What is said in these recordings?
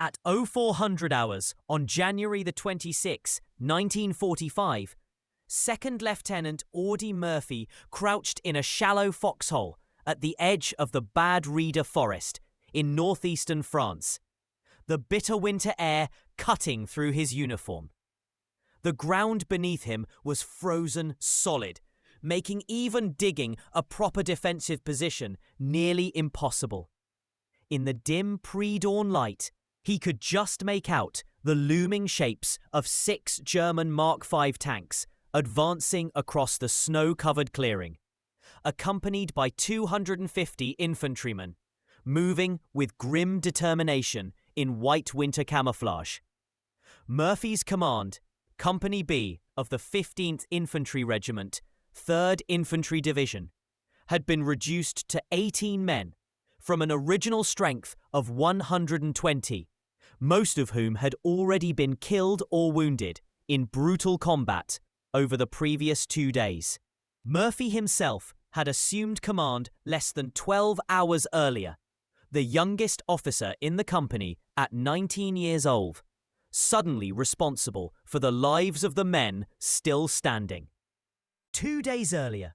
At 0400 hours on January the 26th, 1945, Second Lieutenant Audie Murphy crouched in a shallow foxhole at the edge of the Bad Reeder Forest in northeastern France, the bitter winter air cutting through his uniform. The ground beneath him was frozen solid, making even digging a proper defensive position nearly impossible. In the dim pre-dawn light, he could just make out the looming shapes of 6 German Mark V tanks advancing across the snow-covered clearing, accompanied by 250 infantrymen, moving with grim determination in white winter camouflage. Murphy's command, Company B of the 15th Infantry Regiment, 3rd Infantry Division, had been reduced to 18 men from an original strength of 120, most of whom had already been killed or wounded in brutal combat over the previous 2 days. Murphy himself had assumed command less than 12 hours earlier, the youngest officer in the company at 19 years old, suddenly responsible for the lives of the men still standing. 2 days earlier,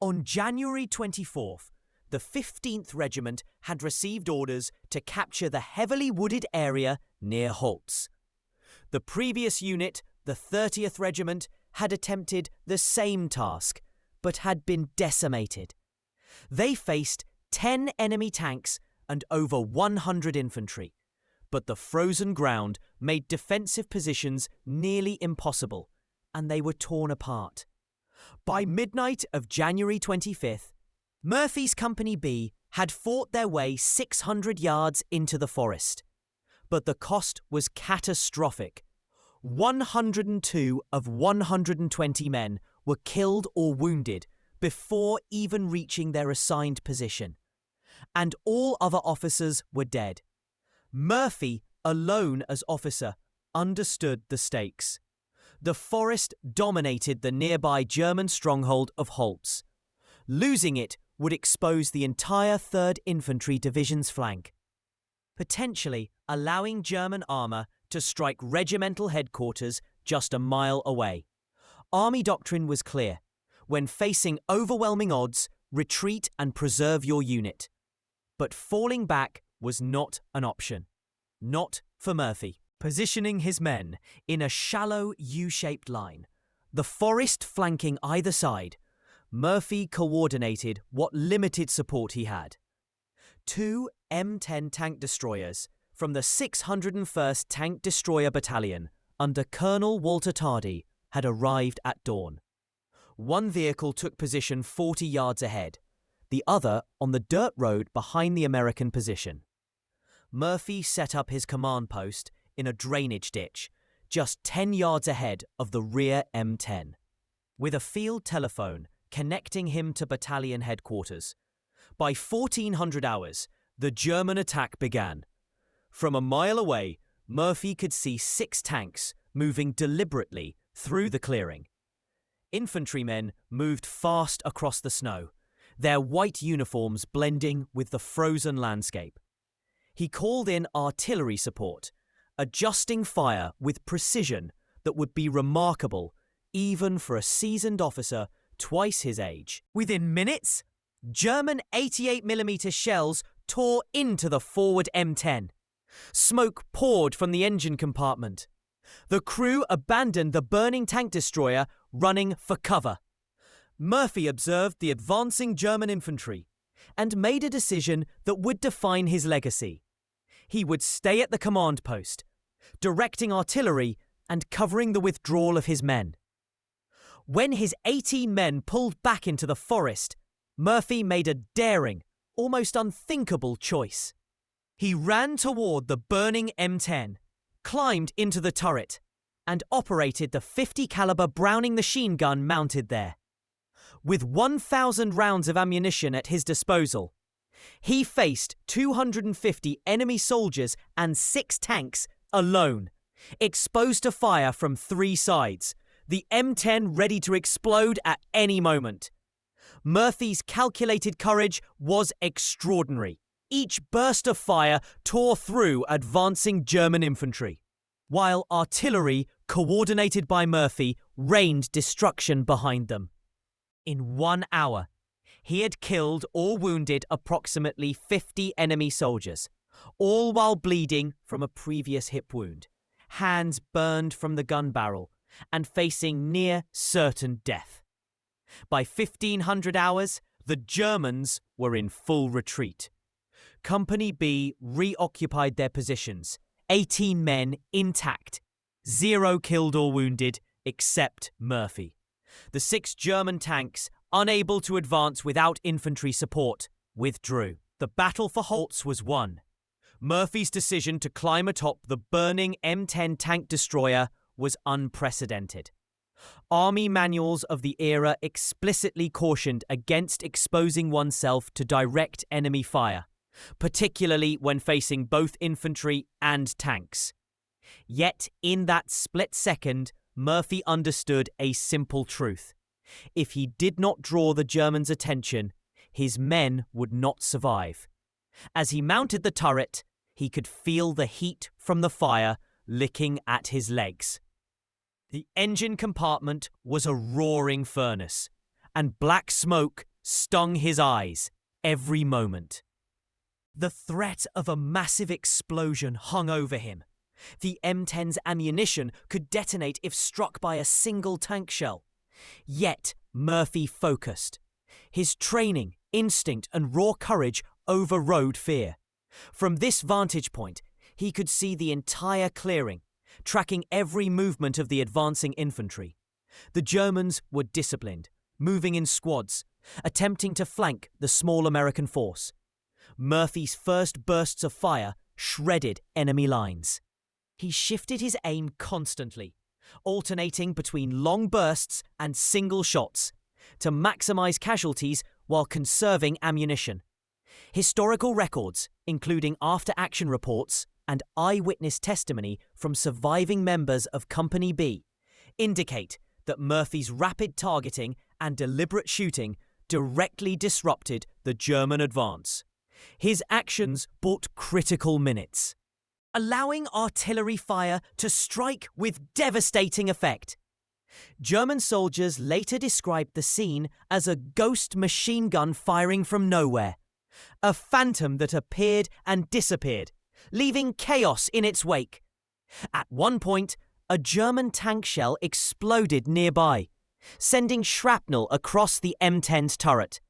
on January 24th, the 15th Regiment had received orders to capture the heavily wooded area near Holtz. The previous unit, the 30th Regiment, had attempted the same task, but had been decimated. They faced 10 enemy tanks and over 100 infantry, but the frozen ground made defensive positions nearly impossible, and they were torn apart. By midnight of January 25th, Murphy's Company B had fought their way 600 yards into the forest, but the cost was catastrophic. 102 of 120 men were killed or wounded before even reaching their assigned position, and all other officers were dead. Murphy, alone as officer, understood the stakes. The forest dominated the nearby German stronghold of Holtz. Losing it would expose the entire 3rd Infantry Division's flank, potentially allowing German armour to strike regimental headquarters just a mile away. Army doctrine was clear. When facing overwhelming odds, retreat and preserve your unit. But falling back was not an option. Not for Murphy. Positioning his men in a shallow U-shaped line, the forest flanking either side, Murphy coordinated what limited support he had. 2 M10 tank destroyers from the 601st Tank Destroyer Battalion under Colonel Walter Tardy had arrived at dawn. One vehicle took position 40 yards ahead, the other on the dirt road behind the American position. Murphy set up his command post in a drainage ditch, just 10 yards ahead of the rear M10. With a field telephone connecting him to battalion headquarters, by 1400 hours, the German attack began. From a mile away, Murphy could see 6 tanks moving deliberately through the clearing. Infantrymen moved fast across the snow, their white uniforms blending with the frozen landscape. He called in artillery support, adjusting fire with precision that would be remarkable even for a seasoned officer twice his age. Within minutes, German 88mm shells tore into the forward M10. Smoke poured from the engine compartment. The crew abandoned the burning tank destroyer, running for cover. Murphy observed the advancing German infantry and made a decision that would define his legacy. He would stay at the command post, directing artillery and covering the withdrawal of his men. When his 18 men pulled back into the forest, Murphy made a daring, almost unthinkable choice. He ran toward the burning M10, climbed into the turret, and operated the .50 caliber Browning machine gun mounted there. With 1,000 rounds of ammunition at his disposal, he faced 250 enemy soldiers and 6 tanks alone, exposed to fire from 3 sides, the M10 ready to explode at any moment. Murphy's calculated courage was extraordinary. Each burst of fire tore through advancing German infantry, while artillery, coordinated by Murphy, rained destruction behind them. In 1 hour, he had killed or wounded approximately 50 enemy soldiers, all while bleeding from a previous hip wound, hands burned from the gun barrel, and facing near certain death. By 1500 hours, the Germans were in full retreat. Company B reoccupied their positions, 18 men intact, 0 killed or wounded, except Murphy. The 6 German tanks, unable to advance without infantry support, withdrew. The battle for Holtz was won. Murphy's decision to climb atop the burning M10 tank destroyer was unprecedented. Army manuals of the era explicitly cautioned against exposing oneself to direct enemy fire, particularly when facing both infantry and tanks. Yet, in that split second, Murphy understood a simple truth. If he did not draw the Germans' attention, his men would not survive. As he mounted the turret, he could feel the heat from the fire licking at his legs. The engine compartment was a roaring furnace, and black smoke stung his eyes every moment. The threat of a massive explosion hung over him. The M10's ammunition could detonate if struck by a single tank shell. Yet Murphy focused. His training, instinct, and raw courage overrode fear. From this vantage point, he could see the entire clearing, tracking every movement of the advancing infantry. The Germans were disciplined, moving in squads, attempting to flank the small American force. Murphy's first bursts of fire shredded enemy lines. He shifted his aim constantly, alternating between long bursts and single shots, to maximize casualties while conserving ammunition. Historical records, including after-action reports and eyewitness testimony from surviving members of Company B, indicate that Murphy's rapid targeting and deliberate shooting directly disrupted the German advance. His actions bought critical minutes, allowing artillery fire to strike with devastating effect. German soldiers later described the scene as a ghost machine gun firing from nowhere, a phantom that appeared and disappeared, leaving chaos in its wake. At one point, a German tank shell exploded nearby, sending shrapnel across the M10's turret.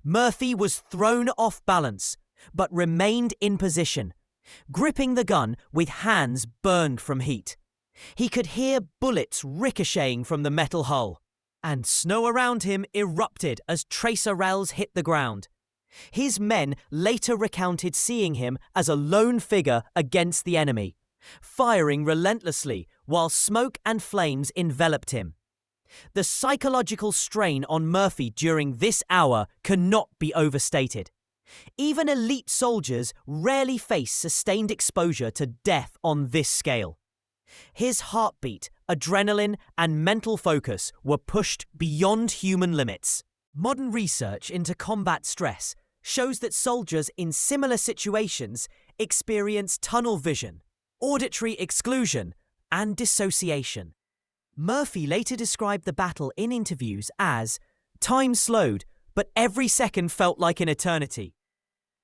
Murphy was thrown off balance, but remained in position, gripping the gun with hands burned from heat. He could hear bullets ricocheting from the metal hull, and snow around him erupted as tracer rails hit the ground. His men later recounted seeing him as a lone figure against the enemy, firing relentlessly while smoke and flames enveloped him. The psychological strain on Murphy during this hour cannot be overstated. Even elite soldiers rarely face sustained exposure to death on this scale. His heartbeat, adrenaline, and mental focus were pushed beyond human limits. Modern research into combat stress shows that soldiers in similar situations experience tunnel vision, auditory exclusion, and dissociation. Murphy later described the battle in interviews as, "Time slowed, but every second felt like an eternity."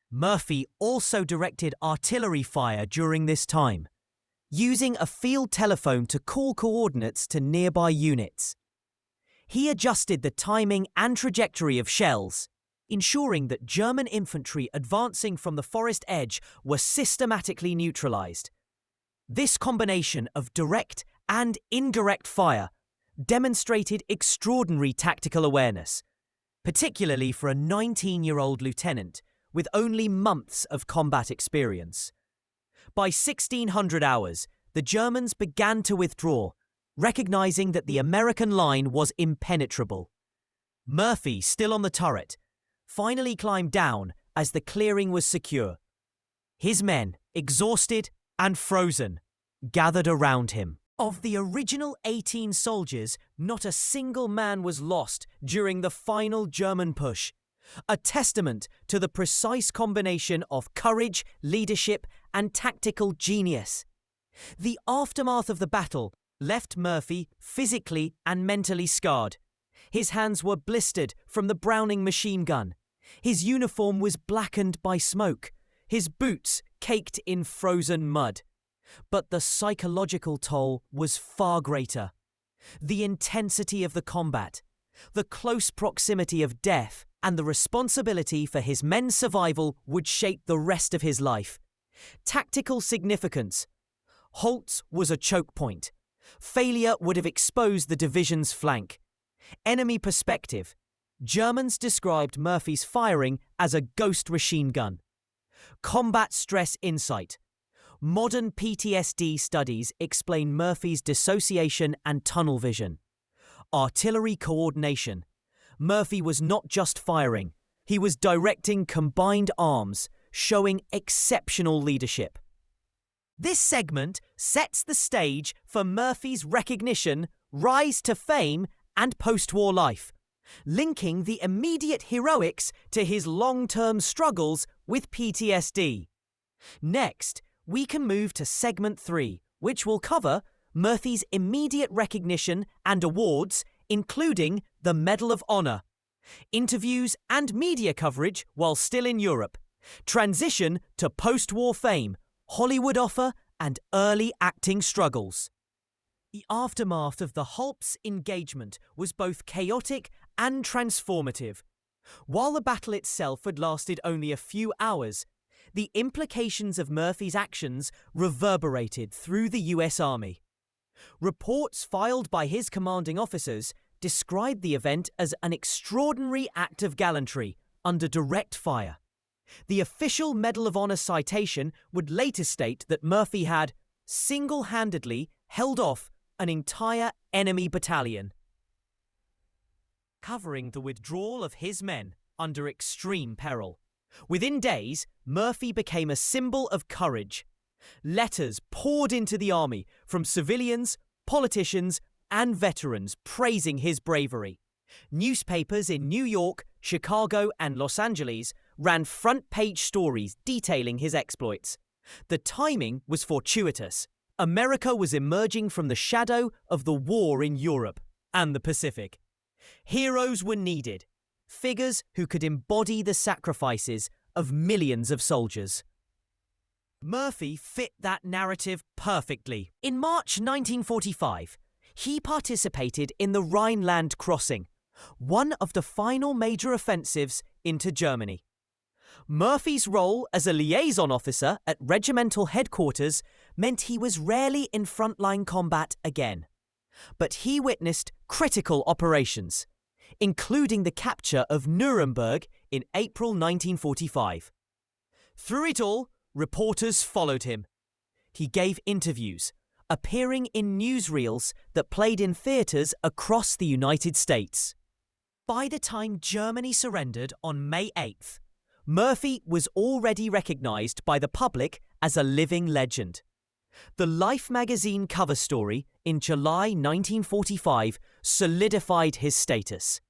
Murphy also directed artillery fire during this time, using a field telephone to call coordinates to nearby units. He adjusted the timing and trajectory of shells, ensuring that German infantry advancing from the forest edge were systematically neutralized. This combination of direct and indirect fire demonstrated extraordinary tactical awareness, particularly for a 19-year-old lieutenant with only months of combat experience. By 1600 hours, the Germans began to withdraw, recognizing that the American line was impenetrable. Murphy, still on the turret, finally climbed down as the clearing was secure. His men, exhausted and frozen, gathered around him. Of the original 18 soldiers, not a single man was lost during the final German push, a testament to the precise combination of courage, leadership, and tactical genius. The aftermath of the battle left Murphy physically and mentally scarred. His hands were blistered from the Browning machine gun. His uniform was blackened by smoke, his boots caked in frozen mud. But the psychological toll was far greater. The intensity of the combat, the close proximity of death, and the responsibility for his men's survival would shape the rest of his life. Tactical significance. Holtz was a choke point. Failure would have exposed the division's flank. Enemy perspective. Germans described Murphy's firing as a ghost machine gun. Combat stress insight. Modern PTSD studies explain Murphy's dissociation and tunnel vision. Artillery coordination. Murphy was not just firing, he was directing combined arms, showing exceptional leadership. This segment sets the stage for Murphy's recognition, rise to fame, and post-war life, linking the immediate heroics to his long-term struggles with PTSD. Next, we can move to segment 3, which will cover Murphy's immediate recognition and awards, including the Medal of Honor, interviews and media coverage while still in Europe, transition to post-war fame, Hollywood offer, and early acting struggles. The aftermath of the Holtz engagement was both chaotic and transformative. While the battle itself had lasted only a few hours, the implications of Murphy's actions reverberated through the US Army. Reports filed by his commanding officers described the event as an extraordinary act of gallantry under direct fire. The official Medal of Honor citation would later state that Murphy had single-handedly held off an entire enemy battalion, covering the withdrawal of his men under extreme peril. Within days, Murphy became a symbol of courage. Letters poured into the army from civilians, politicians, and veterans praising his bravery. Newspapers in New York, Chicago, and Los Angeles ran front-page stories detailing his exploits. The timing was fortuitous. America was emerging from the shadow of the war in Europe and the Pacific. Heroes were needed, figures who could embody the sacrifices of millions of soldiers. Murphy fit that narrative perfectly. In March 1945, he participated in the Rhineland Crossing, one of the final major offensives into Germany. Murphy's role as a liaison officer at regimental headquarters meant he was rarely in frontline combat again. But he witnessed critical operations, including the capture of Nuremberg in April 1945. Through it all, reporters followed him. He gave interviews, appearing in newsreels that played in theaters across the United States. By the time Germany surrendered on May 8th, Murphy was already recognized by the public as a living legend. The Life magazine cover story in July 1945 solidified his status.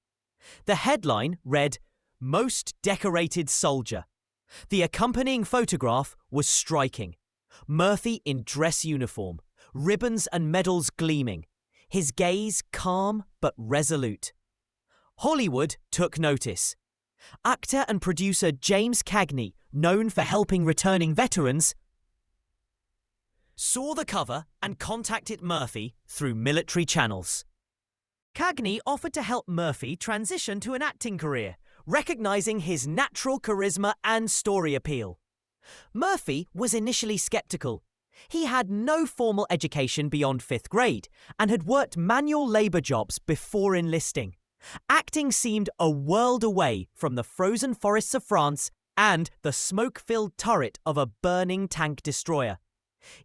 The headline read, "Most Decorated Soldier." The accompanying photograph was striking. Murphy in dress uniform, ribbons and medals gleaming, his gaze calm but resolute. Hollywood took notice. Actor and producer James Cagney, known for helping returning veterans, saw the cover and contacted Murphy through military channels. Cagney offered to help Murphy transition to an acting career, recognizing his natural charisma and story appeal. Murphy was initially skeptical. He had no formal education beyond 5th grade and had worked manual labor jobs before enlisting. Acting seemed a world away from the frozen forests of France and the smoke-filled turret of a burning tank destroyer.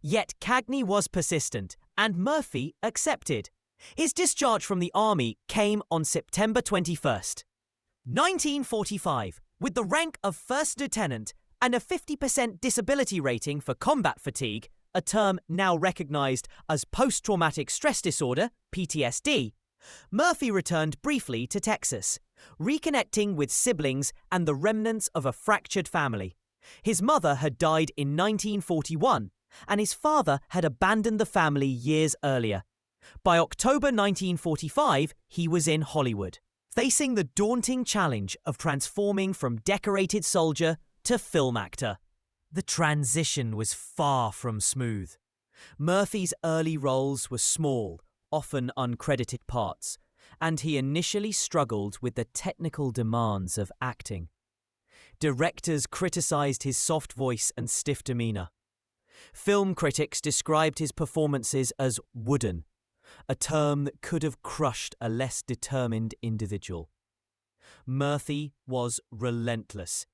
Yet Cagney was persistent, and Murphy accepted. His discharge from the army came on September 21st, 1945, with the rank of first lieutenant and a 50% disability rating for combat fatigue, a term now recognized as post-traumatic stress disorder, PTSD. Murphy returned briefly to Texas, reconnecting with siblings and the remnants of a fractured family. His mother had died in 1941, and his father had abandoned the family years earlier. By October 1945, he was in Hollywood, facing the daunting challenge of transforming from decorated soldier to film actor. The transition was far from smooth. Murphy's early roles were small, often uncredited parts, and he initially struggled with the technical demands of acting. Directors criticized his soft voice and stiff demeanor. Film critics described his performances as wooden, a term that could have crushed a less determined individual. Murphy was relentless.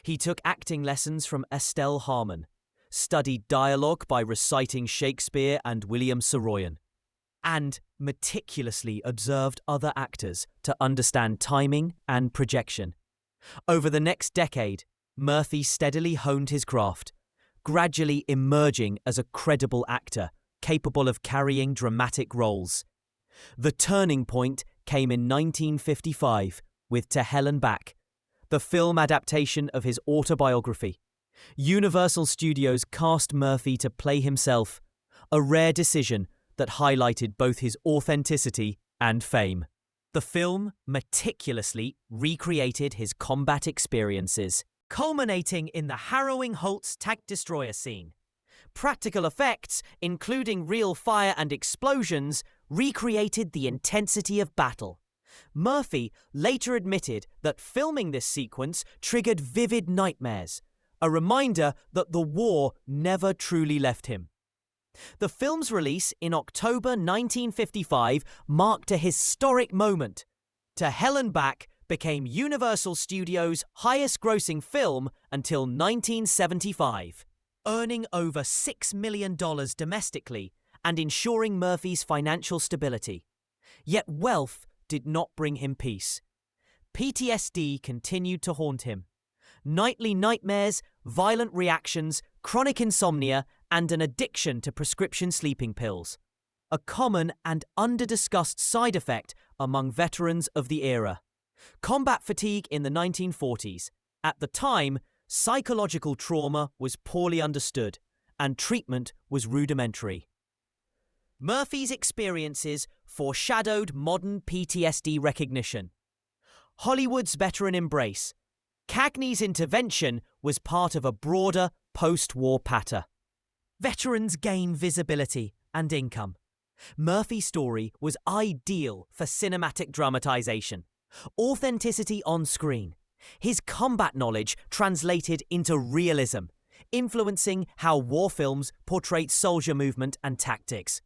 He took acting lessons from Estelle Harmon, studied dialogue by reciting Shakespeare and William Saroyan, and meticulously observed other actors to understand timing and projection. Over the next decade, Murphy steadily honed his craft, gradually emerging as a credible actor capable of carrying dramatic roles. The turning point came in 1955 with To Hell and Back, the film adaptation of his autobiography. Universal Studios cast Murphy to play himself, a rare decision that highlighted both his authenticity and fame. The film meticulously recreated his combat experiences, culminating in the harrowing Holtz tank destroyer scene. Practical effects, including real fire and explosions, recreated the intensity of battle. Murphy later admitted that filming this sequence triggered vivid nightmares, a reminder that the war never truly left him. The film's release in October 1955 marked a historic moment. To Hell and Back became Universal Studios' highest-grossing film until 1975, earning over $6 million domestically and ensuring Murphy's financial stability. Yet wealth did not bring him peace. PTSD continued to haunt him. Nightly nightmares, violent reactions, chronic insomnia, and an addiction to prescription sleeping pills. A common and under-discussed side effect among veterans of the era. Combat fatigue in the 1940s. At the time, psychological trauma was poorly understood, and treatment was rudimentary. Murphy's experiences foreshadowed modern PTSD recognition. Hollywood's veteran embrace. Cagney's intervention was part of a broader post-war patter. Veterans gain visibility and income. Murphy's story was ideal for cinematic dramatization. Authenticity on screen. His combat knowledge translated into realism, influencing how war films portrayed soldier movement and tactics.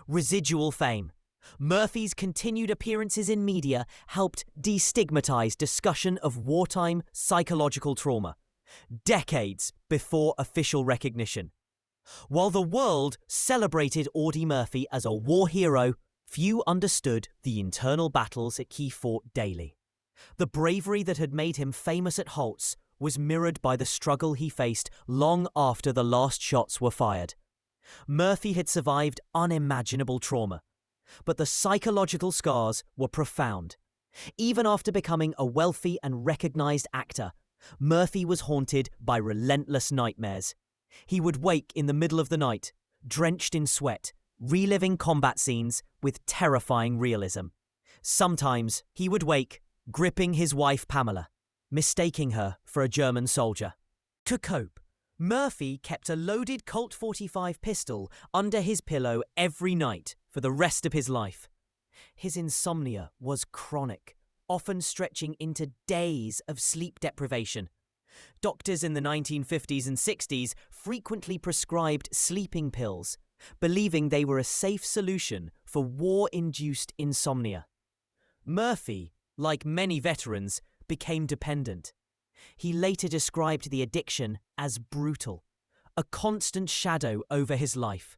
Residual fame. Murphy's continued appearances in media helped destigmatize discussion of wartime psychological trauma, decades before official recognition. While the world celebrated Audie Murphy as a war hero, few understood the internal battles that he fought daily. The bravery that had made him famous at Holtz was mirrored by the struggle he faced long after the last shots were fired. Murphy had survived unimaginable trauma, but the psychological scars were profound. Even after becoming a wealthy and recognized actor, Murphy was haunted by relentless nightmares. He would wake in the middle of the night, drenched in sweat, reliving combat scenes with terrifying realism. Sometimes he would wake, gripping his wife Pamela, mistaking her for a German soldier. To cope, Murphy kept a loaded Colt 45 pistol under his pillow every night for the rest of his life. His insomnia was chronic, often stretching into days of sleep deprivation. Doctors in the 1950s and 60s frequently prescribed sleeping pills, believing they were a safe solution for war-induced insomnia. Murphy, like many veterans, became dependent. He later described the addiction as brutal, a constant shadow over his life.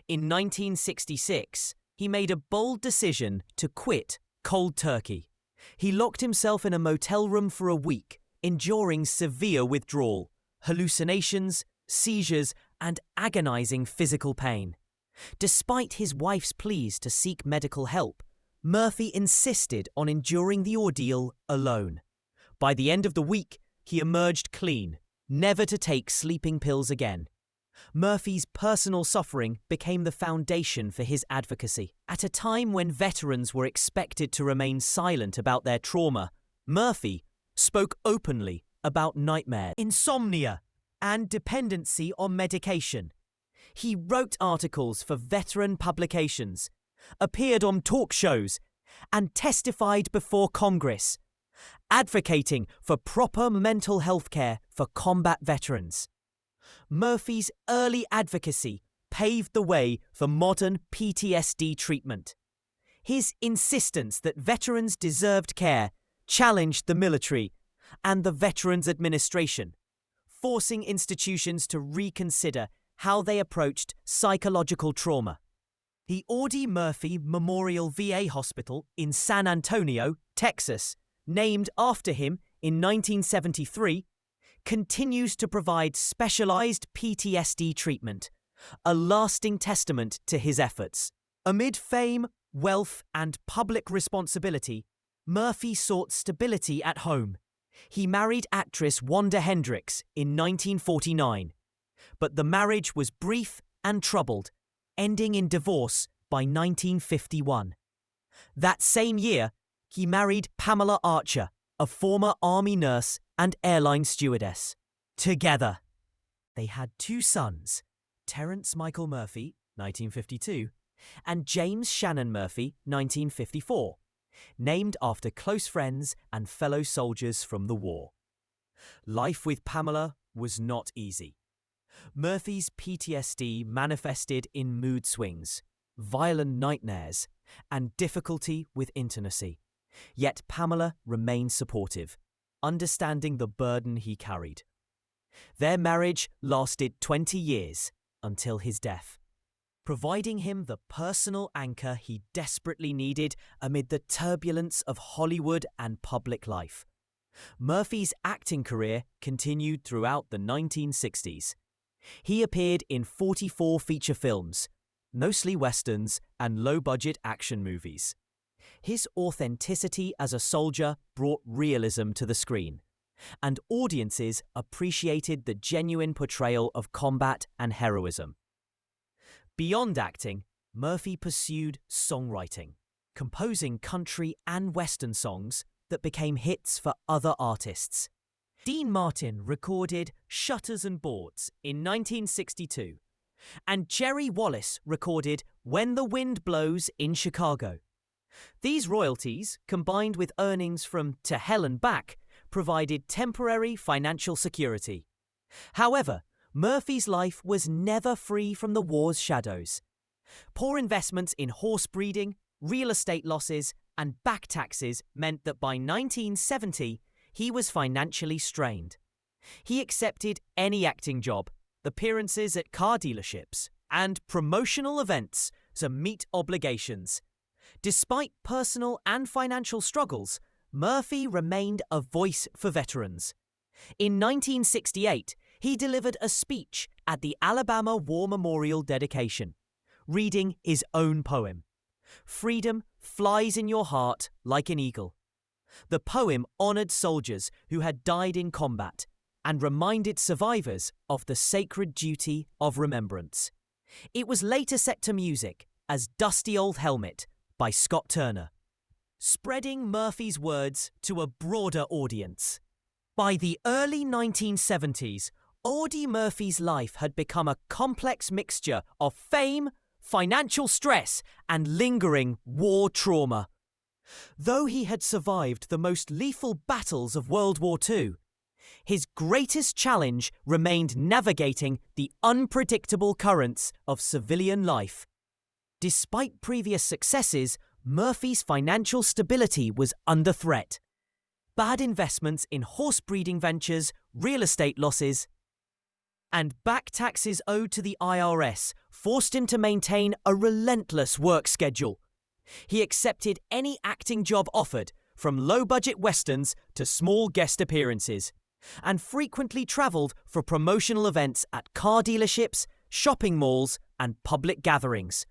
In 1966, he made a bold decision to quit cold turkey. He locked himself in a motel room for a week, enduring severe withdrawal, hallucinations, seizures, and agonizing physical pain. Despite his wife's pleas to seek medical help, Murphy insisted on enduring the ordeal alone. By the end of the week, he emerged clean, never to take sleeping pills again. Murphy's personal suffering became the foundation for his advocacy. At a time when veterans were expected to remain silent about their trauma, Murphy spoke openly about nightmares, insomnia, and dependency on medication. He wrote articles for veteran publications, appeared on talk shows, and testified before Congress, advocating for proper mental health care for combat veterans. Murphy's early advocacy paved the way for modern PTSD treatment. His insistence that veterans deserved care challenged the military and the Veterans Administration, forcing institutions to reconsider how they approached psychological trauma. The Audie Murphy Memorial VA Hospital in San Antonio, Texas, named after him in 1973, continues to provide specialized PTSD treatment, a lasting testament to his efforts. Amid fame, wealth, and public responsibility, Murphy sought stability at home. He married actress Wanda Hendricks in 1949, but the marriage was brief and troubled, ending in divorce by 1951. That same year, he married Pamela Archer, a former Army nurse and airline stewardess. Together, they had two sons, Terence Michael Murphy, 1952, and James Shannon Murphy, 1954, named after close friends and fellow soldiers from the war. Life with Pamela was not easy. Murphy's PTSD manifested in mood swings, violent nightmares, and difficulty with intimacy. Yet Pamela remained supportive, understanding the burden he carried. Their marriage lasted 20 years until his death, providing him the personal anchor he desperately needed amid the turbulence of Hollywood and public life. Murphy's acting career continued throughout the 1960s. He appeared in 44 feature films, mostly westerns and low-budget action movies. His authenticity as a soldier brought realism to the screen, and audiences appreciated the genuine portrayal of combat and heroism. Beyond acting, Murphy pursued songwriting, composing country and western songs that became hits for other artists. Dean Martin recorded Shutters and Boards in 1962, and Jerry Wallace recorded When the Wind Blows in Chicago. These royalties, combined with earnings from To Hell and Back, provided temporary financial security. However, Murphy's life was never free from the war's shadows. Poor investments in horse breeding, real estate losses, and back taxes meant that by 1970, he was financially strained. He accepted any acting job, appearances at car dealerships, and promotional events to meet obligations. Despite personal and financial struggles, Murphy remained a voice for veterans. In 1968, he delivered a speech at the Alabama War Memorial dedication, reading his own poem, "Freedom flies in your heart like an eagle." The poem honored soldiers who had died in combat and reminded survivors of the sacred duty of remembrance. It was later set to music as "Dusty Old Helmet" by Scott Turner, spreading Murphy's words to a broader audience. By the early 1970s, Audie Murphy's life had become a complex mixture of fame, financial stress, and lingering war trauma. Though he had survived the most lethal battles of World War II, his greatest challenge remained navigating the unpredictable currents of civilian life. Despite previous successes, Murphy's financial stability was under threat. Bad investments in horse breeding ventures, real estate losses, and back taxes owed to the IRS forced him to maintain a relentless work schedule. He accepted any acting job offered, from low-budget westerns to small guest appearances, and frequently travelled for promotional events at car dealerships, shopping malls, and public gatherings,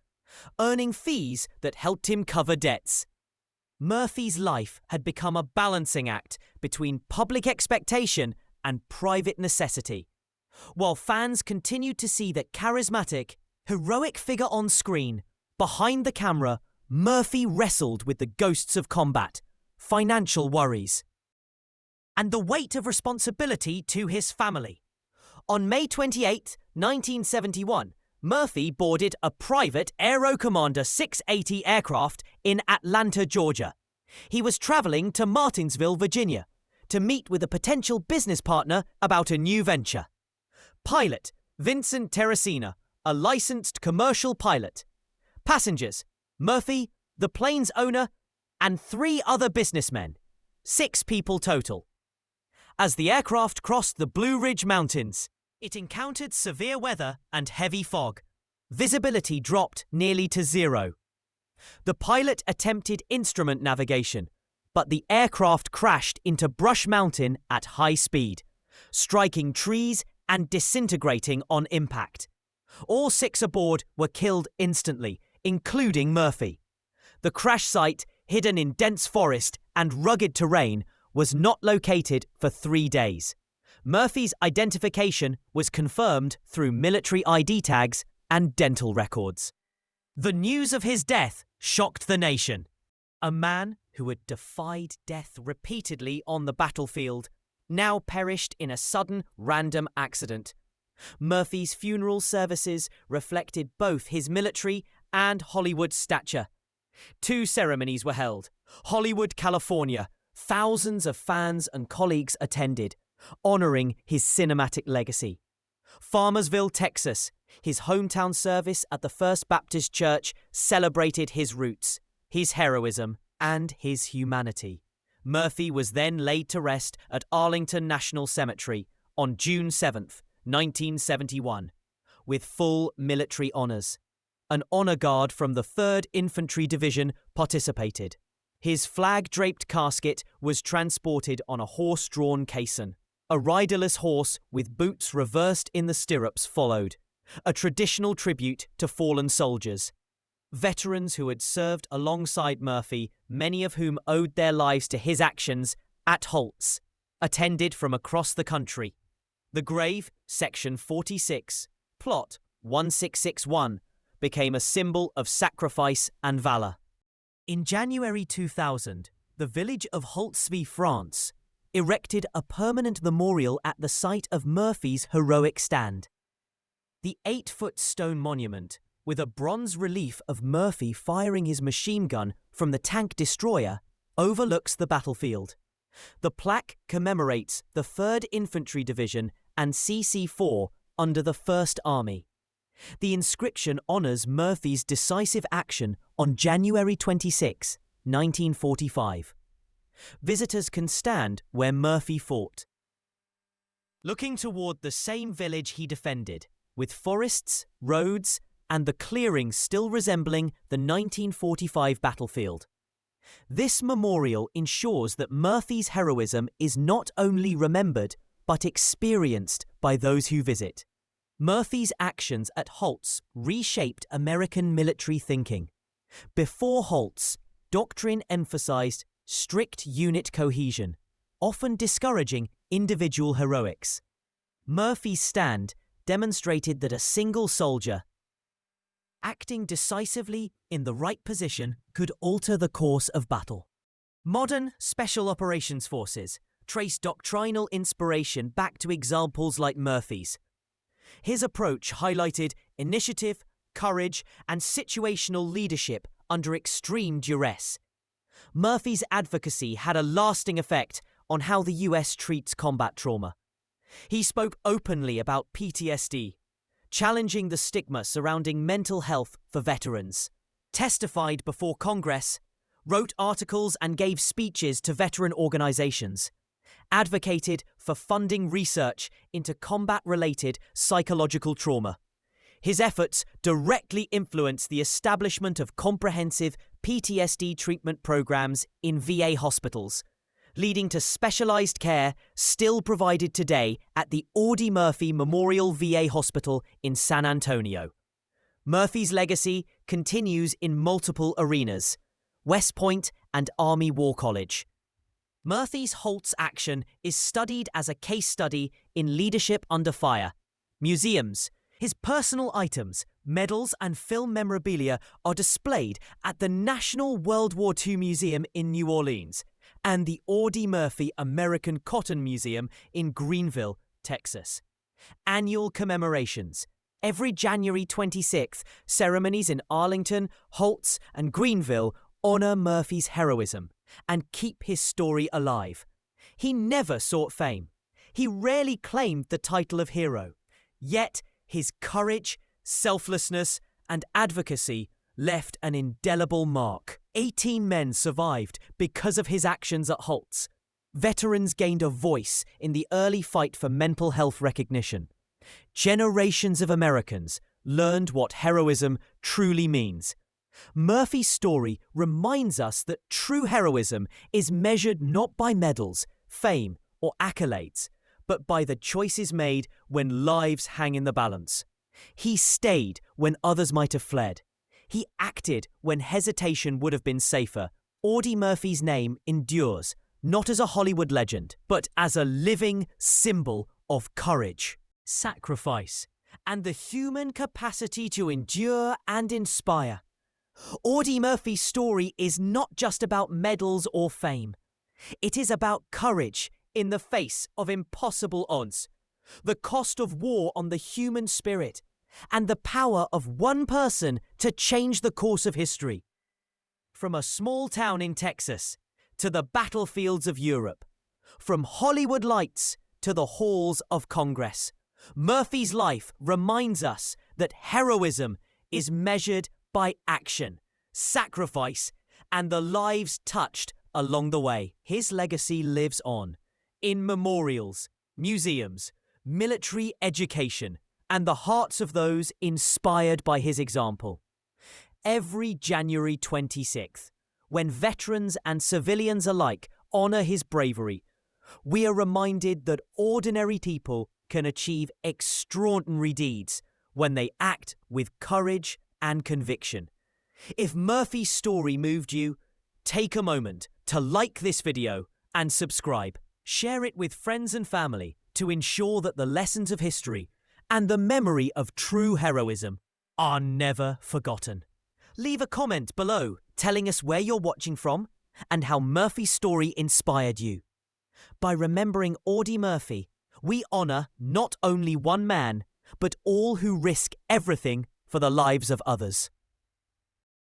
earning fees that helped him cover debts. Murphy's life had become a balancing act between public expectation and private necessity. While fans continued to see the charismatic, heroic figure on screen, behind the camera, Murphy wrestled with the ghosts of combat, financial worries, and the weight of responsibility to his family. On May 28, 1971, Murphy boarded a private Aero Commander 680 aircraft in Atlanta, Georgia. He was traveling to Martinsville, Virginia, to meet with a potential business partner about a new venture. Pilot Vincent Teresina, a licensed commercial pilot. Passengers Murphy, the plane's owner, and 3 other businessmen. 6 people total. As the aircraft crossed the Blue Ridge Mountains, it encountered severe weather and heavy fog. Visibility dropped nearly to 0. The pilot attempted instrument navigation, but the aircraft crashed into Brush Mountain at high speed, striking trees and disintegrating on impact. All 6 aboard were killed instantly, including Murphy. The crash site, hidden in dense forest and rugged terrain, was not located for 3 days. Murphy's identification was confirmed through military ID tags and dental records. The news of his death shocked the nation. A man who had defied death repeatedly on the battlefield now perished in a sudden, random accident. Murphy's funeral services reflected both his military and Hollywood stature. 2 ceremonies were held. Hollywood, California. Thousands of fans and colleagues attended, honoring his cinematic legacy. Farmersville, Texas. His hometown service at the First Baptist Church celebrated his roots, his heroism, and his humanity. Murphy was then laid to rest at Arlington National Cemetery on June 7, 1971, with full military honors. An honor guard from the 3rd Infantry Division participated. His flag-draped casket was transported on a horse-drawn caisson. A riderless horse with boots reversed in the stirrups followed, a traditional tribute to fallen soldiers. Veterans who had served alongside Murphy, many of whom owed their lives to his actions at Holtz, attended from across the country. The grave, Section 46, Plot 1661, became a symbol of sacrifice and valor. In January 2000, the village of Holtzville, France, erected a permanent memorial at the site of Murphy's heroic stand. The 8-foot stone monument, with a bronze relief of Murphy firing his machine gun from the tank destroyer, overlooks the battlefield. The plaque commemorates the 3rd Infantry Division and CC-4 under the 1st Army. The inscription honors Murphy's decisive action on January 26, 1945. Visitors can stand where Murphy fought, looking toward the same village he defended, with forests, roads, and the clearings still resembling the 1945 battlefield. This memorial ensures that Murphy's heroism is not only remembered, but experienced by those who visit. Murphy's actions at Holtz reshaped American military thinking. Before Holtz, doctrine emphasized strict unit cohesion, often discouraging individual heroics. Murphy's stand demonstrated that a single soldier, acting decisively in the right position, could alter the course of battle. Modern Special Operations Forces trace doctrinal inspiration back to examples like Murphy's. His approach highlighted initiative, courage, and situational leadership under extreme duress. Murphy's advocacy had a lasting effect on how the US treats combat trauma. He spoke openly about PTSD, challenging the stigma surrounding mental health for veterans, testified before Congress, wrote articles and gave speeches to veteran organizations, advocated for funding research into combat-related psychological trauma. His efforts directly influenced the establishment of comprehensive PTSD treatment programs in VA hospitals, leading to specialized care still provided today at the Audie Murphy Memorial VA Hospital in San Antonio. Murphy's legacy continues in multiple arenas: West Point and Army War College. Murphy's Holt's action is studied as a case study in leadership under fire. Museums, his personal items, medals and film memorabilia are displayed at the National World War II Museum in New Orleans and the Audie Murphy American Cotton Museum in Greenville, Texas. Annual commemorations. Every January 26th, ceremonies in Arlington, Holtz, and Greenville honor Murphy's heroism and keep his story alive. He never sought fame. He rarely claimed the title of hero. Yet, his courage, selflessness, and advocacy left an indelible mark. 18 men survived because of his actions at Holtz. Veterans gained a voice in the early fight for mental health recognition. Generations of Americans learned what heroism truly means. Murphy's story reminds us that true heroism is measured not by medals, fame, or accolades, but by the choices made when lives hang in the balance. He stayed when others might have fled. He acted when hesitation would have been safer. Audie Murphy's name endures, not as a Hollywood legend, but as a living symbol of courage, sacrifice, and the human capacity to endure and inspire. Audie Murphy's story is not just about medals or fame. It is about courage in the face of impossible odds, the cost of war on the human spirit, and the power of one person to change the course of history. From a small town in Texas to the battlefields of Europe, from Hollywood lights to the halls of Congress, Murphy's life reminds us that heroism is measured by action, sacrifice, and the lives touched along the way. His legacy lives on in memorials, museums, military education, and the hearts of those inspired by his example. Every January 26th, when veterans and civilians alike honor his bravery, we are reminded that ordinary people can achieve extraordinary deeds when they act with courage and conviction. If Murphy's story moved you, take a moment to like this video and subscribe. Share it with friends and family to ensure that the lessons of history and the memory of true heroism are never forgotten. Leave a comment below telling us where you're watching from and how Murphy's story inspired you. By remembering Audie Murphy, we honor not only one man, but all who risk everything for the lives of others.